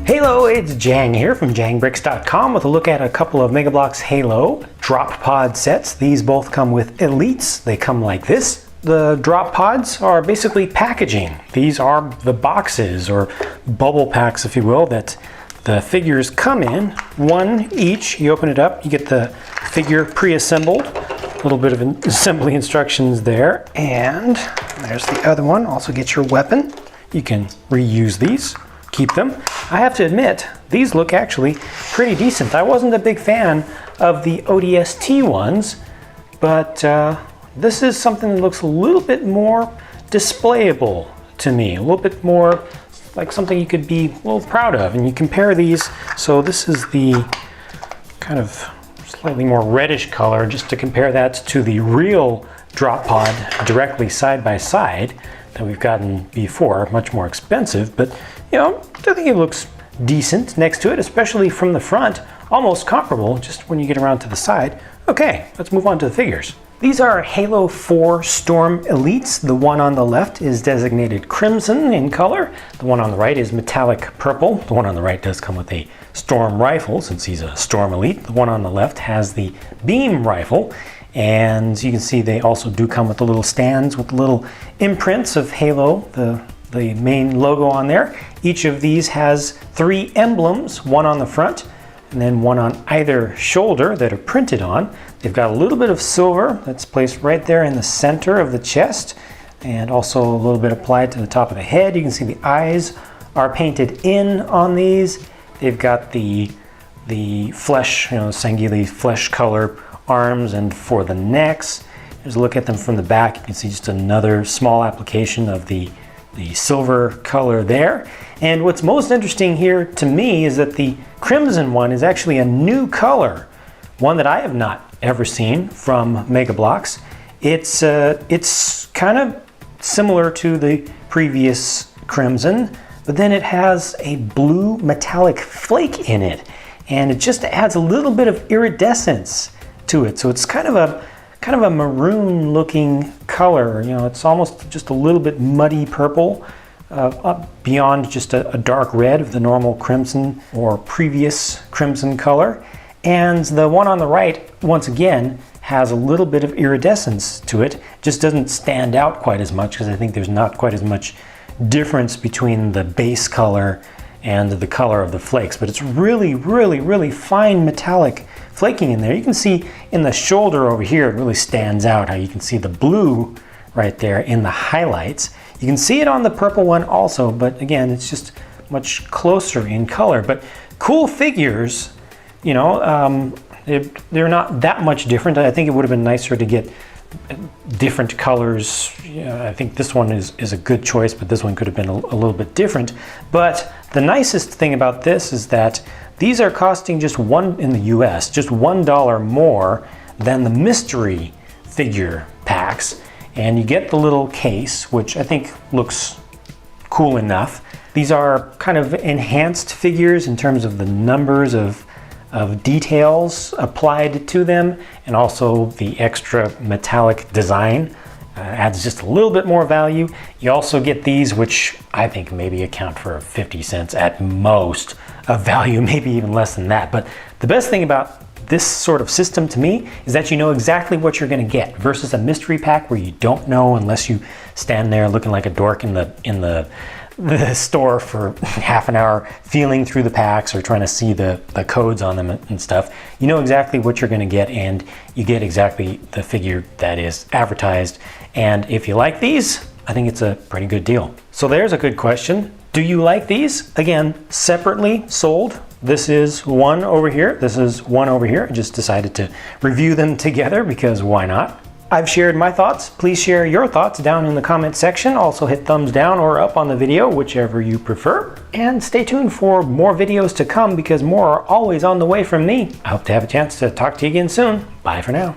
Halo, it's Jang here from jangbricks.com with a look at a couple of Mega Bloks Halo drop pod sets. These both come with elites. They come like this. The drop pods are basically packaging. These are the boxes or bubble packs, if you will, that the figures come in, one each. You open it up, you get the figure pre-assembled. A little bit of assembly instructions there. And there's the other one. Also get your weapon. You can reuse these, keep them. I have to admit, these look actually pretty decent. I wasn't a big fan of the ODST ones, but this is something that looks a little bit more displayable to me, a little bit more like something you could be a little proud of. And you compare these, so this is the kind of slightly more reddish color, just to compare that to the real drop pod directly side by side that we've gotten before, much more expensive, but you know, I think it looks decent next to it, especially from the front, almost comparable just when you get around to the side. Okay, let's move on to the figures. These are Halo 4 Storm Elites. The one on the left is designated crimson in color. The one on the right is metallic purple. The one on the right does come with a storm rifle since he's a Storm Elite. The one on the left has the beam rifle. And you can see they also do come with the little stands with little imprints of Halo, the main logo on there. Each of these has 3 emblems, one on the front and then one on either shoulder that are printed on. They've got a little bit of silver that's placed right there in the center of the chest, and also a little bit applied to the top of the head. You can see the eyes are painted in on these. They've got the flesh, sanguine flesh color arms, and for the necks. Here's a look at them from the back. You can see just another small application of the silver color there. And what's most interesting here to me is that the crimson one is actually a new color, one that I have not ever seen from Mega Bloks. It's kind of similar to the previous crimson, but then it has a blue metallic flake in it, and it just adds a little bit of iridescence to it. So it's kind of a maroon looking color. It's almost just a little bit muddy purple, up beyond just a dark red of the normal crimson or previous crimson color. And the one on the right, once again, has a little bit of iridescence to it. Just doesn't stand out quite as much because I think there's not quite as much difference between the base color and the color of the flakes. But it's really, really, really fine metallic flaking in there. You can see in the shoulder over here, it really stands out how you can see the blue right there in the highlights. You can see it on the purple one also, but again, it's just much closer in color. But cool figures, they're not that much different. I think it would have been nicer to get different colors. I think this one is a good choice, but this one could have been a little bit different. But the nicest thing about this is that these are costing just in the US, just $1 more than the mystery figure packs. And you get the little case, which I think looks cool enough. These are kind of enhanced figures in terms of the numbers of details applied to them, and also the extra metallic design adds just a little bit more value. You also get these, which I think maybe account for 50 cents at most of value, maybe even less than that. But the best thing about this sort of system to me is that you know exactly what you're going to get, versus a mystery pack where you don't know unless you stand there looking like a dork in the store for half an hour feeling through the packs or trying to see the codes on them and stuff. You know exactly what you're going to get, and you get exactly the figure that is advertised. And if you like these, I think it's a pretty good deal. So there's a good question. Do you like these? Again, separately sold. This is one over here. This is one over here. I just decided to review them together because why not? I've shared my thoughts. Please share your thoughts down in the comment section. Also hit thumbs down or up on the video, whichever you prefer. And stay tuned for more videos to come because more are always on the way from me. I hope to have a chance to talk to you again soon. Bye for now.